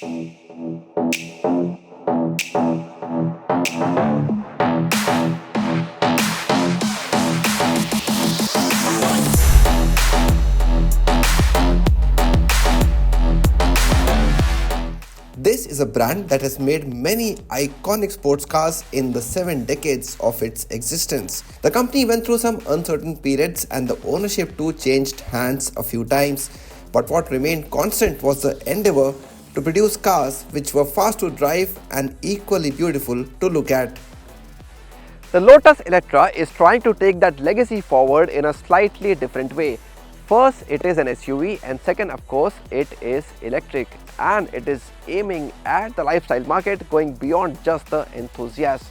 This is a brand that has made many iconic sports cars in the 7 decades of its existence. The company went through some uncertain periods and the ownership too changed hands a few times. But what remained constant was the endeavor to produce cars which were fast to drive and equally beautiful to look at. The Lotus Eletre is trying to take that legacy forward in a slightly different way. First, it is an SUV, and second, of course, it is electric, and it is aiming at the lifestyle market, going beyond just the enthusiast.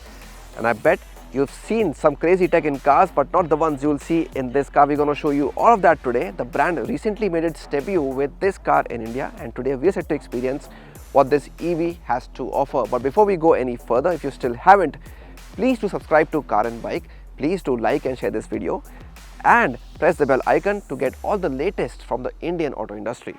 And I bet you've seen some crazy tech in cars, but not the ones you'll see in this car. We're going to show you all of that today. The brand recently made its debut with this car in India, and today we're set to experience what this EV has to offer. But before we go any further, if you still haven't, please do subscribe to Car and Bike. Please do like and share this video, and press the bell icon to get all the latest from the Indian auto industry.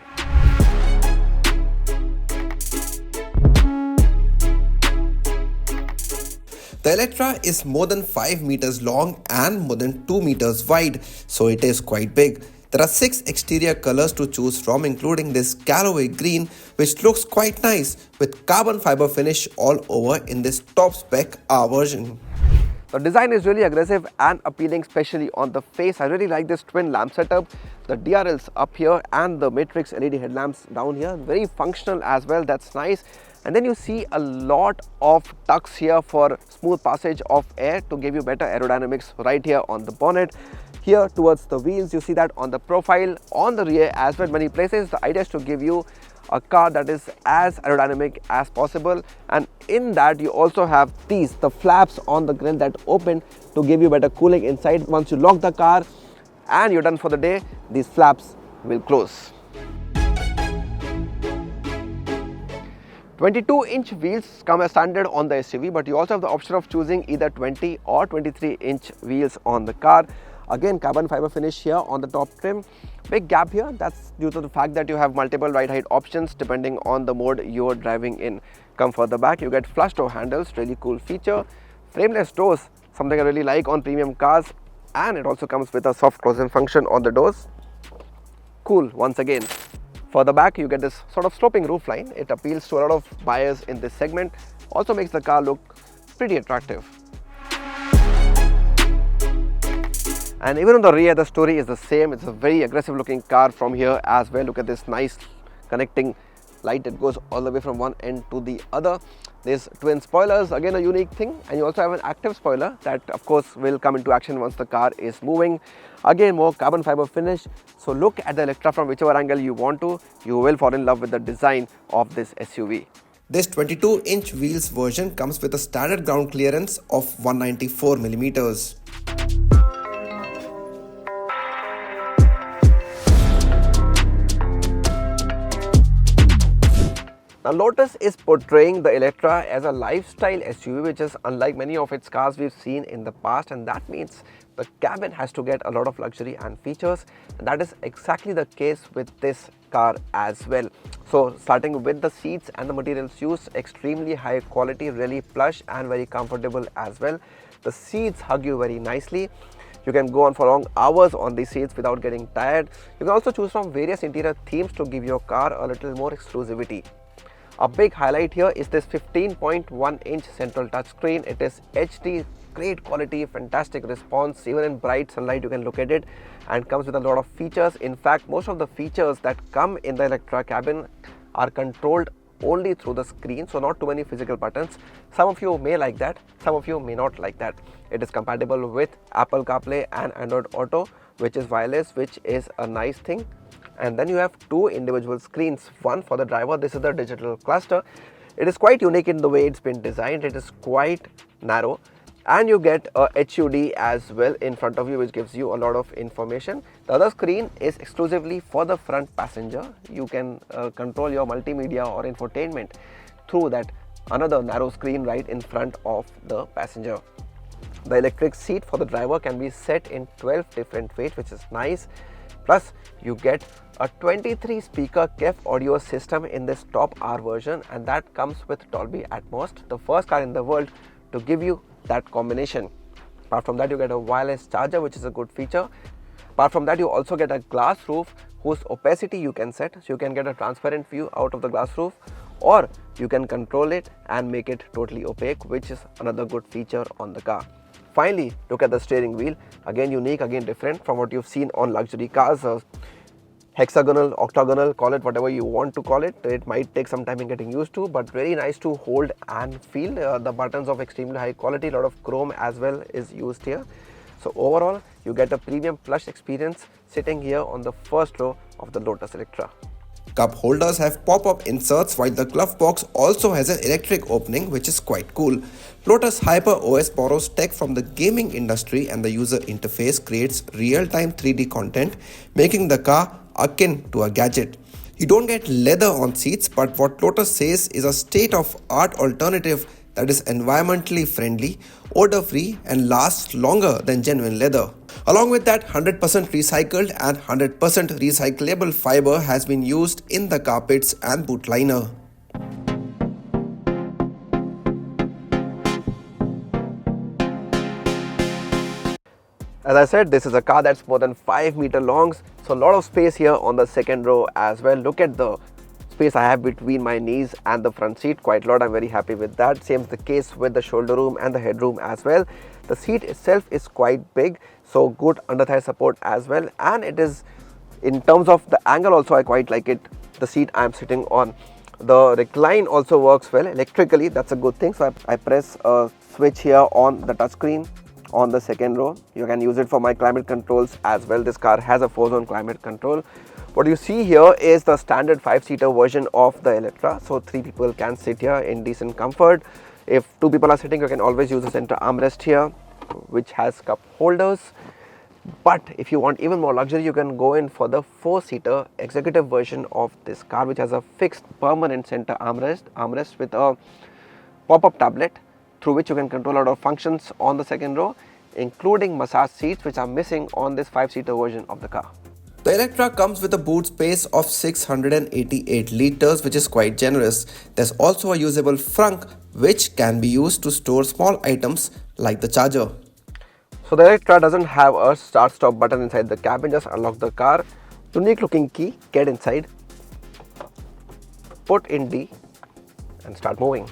The Eletre is more than 5 meters long and more than 2 meters wide, so it is quite big. There are 6 exterior colors to choose from, including this Caraway green, which looks quite nice with carbon fiber finish all over in this top spec R version. The design is really aggressive and appealing, especially on the face. I really like this twin lamp setup, the DRLs up here and the matrix LED headlamps down here. Very functional as well, that's nice. And then you see a lot of ducts here for smooth passage of air to give you better aerodynamics right here on the bonnet. Here towards the wheels, you see that on the profile, on the rear as well, many places. The idea is to give you a car that is as aerodynamic as possible, and in that you also have the flaps on the grille that open to give you better cooling inside. Once you lock the car and you're done for the day, these flaps will close. 22-inch wheels come as standard on the SUV, but you also have the option of choosing either 20 or 23-inch wheels on the car. Again, carbon fiber finish here on the top trim. Big gap here, that's due to the fact that you have multiple ride height options depending on the mode you're driving in. Come further back, you get flush door handles, really cool feature. Frameless doors, something I really like on premium cars, and it also comes with a soft closing function on the doors. Cool once again. Further back, you get this sort of sloping roofline. It appeals to a lot of buyers in this segment. Also makes the car look pretty attractive. And even on the rear, the story is the same. It's a very aggressive looking car from here as well. Look at this nice connecting light that goes all the way from one end to the other. There's twin spoilers, again a unique thing, and you also have an active spoiler that of course will come into action once the car is moving. Again, more carbon fiber finish. So look at the Eletre from whichever angle you want to, you will fall in love with the design of this SUV. This 22-inch wheels version comes with a standard ground clearance of 194 millimeters. Now Lotus is portraying the Eletre as a lifestyle SUV, which is unlike many of its cars we've seen in the past, and that means the cabin has to get a lot of luxury and features, and that is exactly the case with this car as well. So starting with the seats and the materials used, extremely high quality, really plush and very comfortable as well. The seats hug you very nicely. You can go on for long hours on these seats without getting tired. You can also choose from various interior themes to give your car a little more exclusivity. A big highlight here is this 15.1-inch central touchscreen. It is HD, great quality, fantastic response. Even in bright sunlight you can look at it, and comes with a lot of features. In fact, most of the features that come in the Eletre cabin are controlled only through the screen, so not too many physical buttons. Some of you may like that, some of you may not like that. It is compatible with Apple CarPlay and Android Auto, which is wireless, which is a nice thing. And then you have two individual screens, one for the driver. This is the digital cluster. It is quite unique in the way it's been designed. It is quite narrow, and you get a HUD as well in front of you, which gives you a lot of information. The other screen is exclusively for the front passenger. You can control your multimedia or infotainment through that another narrow screen right in front of the passenger. The electric seat for the driver can be set in 12 different weights, which is nice. Plus, you get a 23 speaker KEF audio system in this top R version, and that comes with Dolby Atmos, the first car in the world to give you that combination. Apart from that, you get a wireless charger, which is a good feature. Apart from that, you also get a glass roof whose opacity you can set, so you can get a transparent view out of the glass roof, or you can control it and make it totally opaque, which is another good feature on the car. Finally, look at the steering wheel. Again unique, again different from what you've seen on luxury cars. Hexagonal, octagonal, call it whatever you want to call it. It might take some time in getting used to, but very nice to hold and feel. The buttons of extremely high quality, a lot of chrome as well is used here. So overall, you get a premium plush experience sitting here on the first row of the Lotus Eletre. Cup holders have pop-up inserts, while the glove box also has an electric opening, which is quite cool. Lotus Hyper OS borrows tech from the gaming industry, and the user interface creates real-time 3D content, making the car akin to a gadget. You don't get leather on seats, but what Lotus says is a state-of-art alternative that is environmentally friendly, odor-free, and lasts longer than genuine leather. Along with that, 100% recycled and 100% recyclable fiber has been used in the carpets and boot liner. As I said, this is a car that's more than 5 meters long, so a lot of space here on the second row as well. Look at the space I have between my knees and the front seat, quite a lot. I'm very happy with that. Same is the case with the shoulder room and the headroom as well. The seat itself is quite big, so good under thigh support as well, and it is, in terms of the angle also, I quite like it, the seat I'm sitting on. The recline also works well electrically, that's a good thing. So I press a switch here on the touchscreen on the second row. You can use it for my climate controls as well. This car has a 4-zone climate control. What you see here is the standard 5-seater version of the Eletre, so 3 people can sit here in decent comfort. If 2 people are sitting, you can always use the center armrest here, which has cup holders. But if you want even more luxury, you can go in for the 4-seater executive version of this car, which has a fixed permanent center armrest with a pop-up tablet through which you can control a lot of functions on the second row, including massage seats, which are missing on this 5-seater version of the car. The Eletre comes with a boot space of 688 litres, which is quite generous. There's also a usable frunk, which can be used to store small items like the charger. So the Eletre doesn't have a start-stop button inside the cabin, just unlock the car. Unique looking key, get inside, put in D and start moving.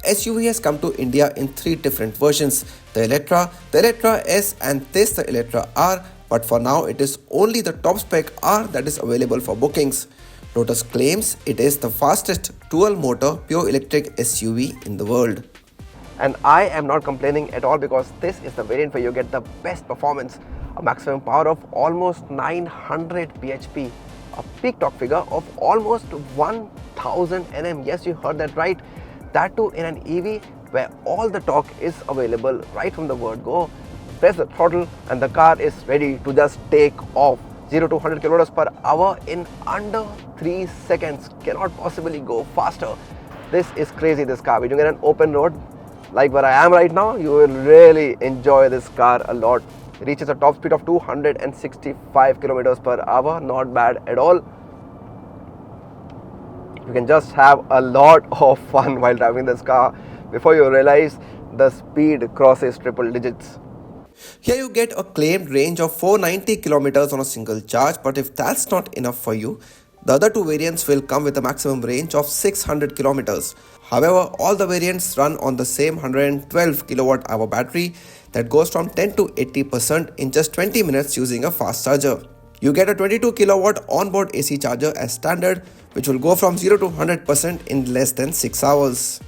SUV has come to India in 3 different versions: the Eletre S, and this the Eletre R, but for now it is only the top spec R that is available for bookings. Lotus claims it is the fastest dual motor pure electric SUV in the world. And I am not complaining at all, because this is the variant where you get the best performance, a maximum power of almost 900 bhp, a peak torque figure of almost 1000 Nm. Yes, you heard that right. That too in an EV where all the torque is available right from the word go. Press the throttle and the car is ready to just take off. 0 to 100 kilometers per hour in under 3 seconds. Cannot possibly go faster. This is crazy, this car. When you get an open road like where I am right now, you will really enjoy this car a lot. It reaches a top speed of 265 kilometers per hour. Not bad at all. You can just have a lot of fun while driving this car before you realize the speed crosses triple digits. Here you get a claimed range of 490 kilometers on a single charge, but if that's not enough for you, the other 2 variants will come with a maximum range of 600 kilometers. However, all the variants run on the same 112 kilowatt hour battery that goes from 10 to 80% in just 20 minutes using a fast charger. You get a 22 kilowatt onboard AC charger as standard, which will go from 0 to 100% in less than 6 hours.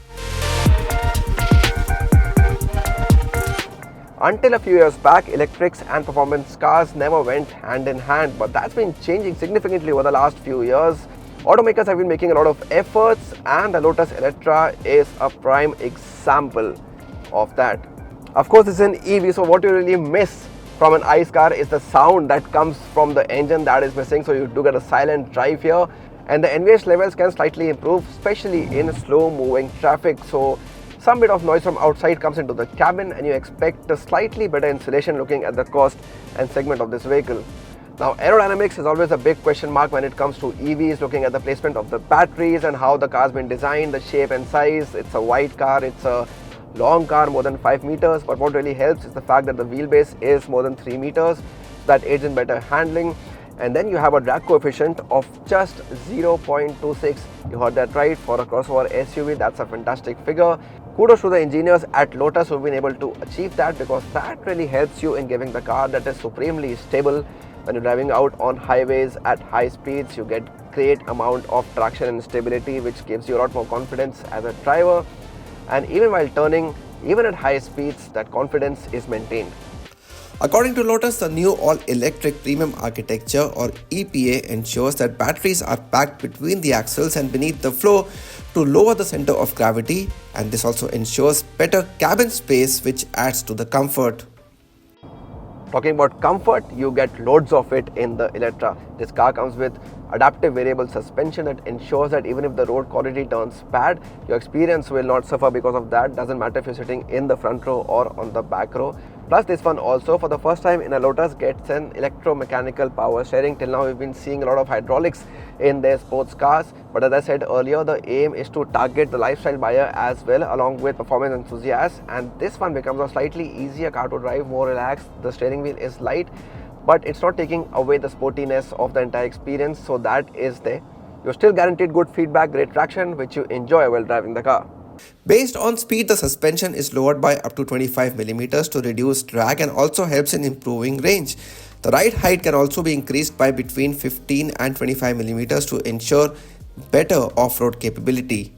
Until a few years back, electrics and performance cars never went hand in hand, but that's been changing significantly over the last few years. Automakers have been making a lot of efforts, and the Lotus Eletre is a prime example of that. Of course, it's an EV, so what you really miss from an ICE car is the sound that comes from the engine that is missing. So you do get a silent drive here, And the NVH levels can slightly improve, especially in slow moving traffic. So some bit of noise from outside comes into the cabin and you expect a slightly better insulation looking at the cost and segment of this vehicle. Now aerodynamics is always a big question mark when it comes to EVs, looking at the placement of the batteries and how the car's been designed, the shape and size. It's a wide car, it's a long car, more than 5 meters, but what really helps is the fact that the wheelbase is more than 3 meters. That aids in better handling. And then you have a drag coefficient of just 0.26. You heard that right, for a crossover SUV, that's a fantastic figure. Kudos to the engineers at Lotus who've been able to achieve that, because that really helps you in giving the car that is supremely stable. When you're driving out on highways at high speeds, you get great amount of traction and stability, which gives you a lot more confidence as a driver. And even while turning, even at high speeds, that confidence is maintained. According to Lotus, the new all-electric premium architecture or EPA ensures that batteries are packed between the axles and beneath the floor to lower the center of gravity, and this also ensures better cabin space, which adds to the comfort. Talking about comfort, you get loads of it in the Eletre. This car comes with adaptive variable suspension that ensures that even if the road quality turns bad, your experience will not suffer because of that. Doesn't matter if you're sitting in the front row or on the back row. Plus this one also, for the first time in a Lotus, gets an electromechanical power steering. Till now we've been seeing a lot of hydraulics in their sports cars, but as I said earlier, the aim is to target the lifestyle buyer as well, along with performance enthusiasts, and this one becomes a slightly easier car to drive, more relaxed. The steering wheel is light, but it's not taking away the sportiness of the entire experience, so that is there. You're still guaranteed good feedback, great traction, which you enjoy while driving the car. Based on speed, the suspension is lowered by up to 25 millimeters to reduce drag and also helps in improving range. The ride height can also be increased by between 15 and 25 millimeters to ensure better off-road capability.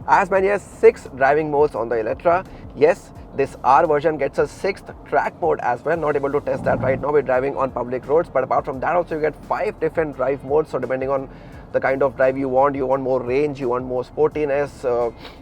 As many as 6 driving modes on the Eletre. Yes, this R version gets a 6th track mode as well. Not able to test that right now, we're driving on public roads, but apart from that also you get 5 different drive modes. So depending on the kind of drive you want more range, you want more sportiness,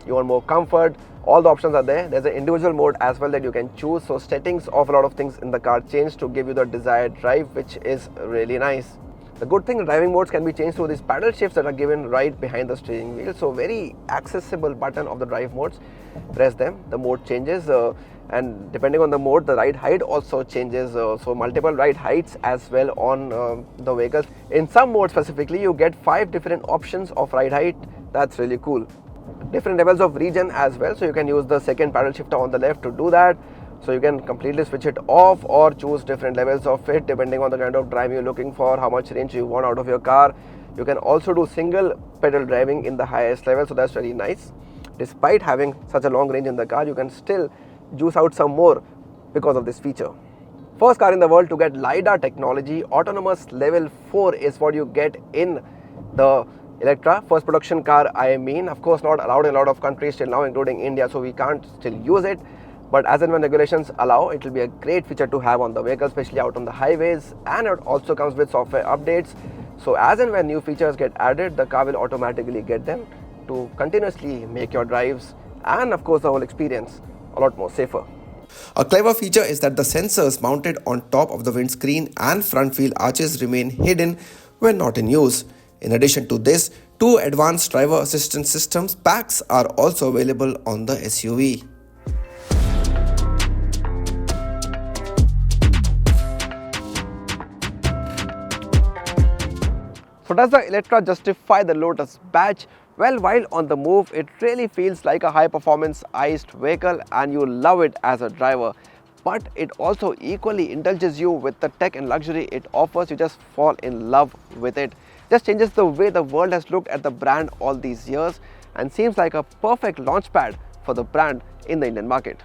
you want more comfort, all the options are there. There's an individual mode as well that you can choose, so settings of a lot of things in the car change to give you the desired drive, which is really nice. The good thing, the driving modes can be changed through these paddle shifts that are given right behind the steering wheel. So very accessible button of the drive modes. Press them, the mode changes, and depending on the mode, the ride height also changes. So multiple ride heights as well on the vehicles. In some modes specifically, you get 5 different options of ride height. That's really cool. Different levels of regen as well. So you can use the second paddle shifter on the left to do that. So you can completely switch it off or choose different levels of it depending on the kind of drive you're looking for, how much range you want out of your car. You can also do single pedal driving in the highest level, so that's very nice. Despite having such a long range in the car, you can still juice out some more because of this feature. First car in the world to get LiDAR technology, autonomous level 4 is what you get in the Eletre. First production car, I mean. Of course not allowed in a lot of countries till now, including India, so we can't still use it. But as and when regulations allow, it will be a great feature to have on the vehicle, especially out on the highways, and it also comes with software updates. So as and when new features get added, the car will automatically get them to continuously make your drives and of course the whole experience a lot more safer. A clever feature is that the sensors mounted on top of the windscreen and front wheel arches remain hidden when not in use. In addition to this, 2 advanced driver assistance systems packs are also available on the SUV. So does the Eletre justify the Lotus badge? Well, while on the move, it really feels like a high-performance iced vehicle and you love it as a driver. But it also equally indulges you with the tech and luxury it offers. You just fall in love with it. Just changes the way the world has looked at the brand all these years and seems like a perfect launchpad for the brand in the Indian market.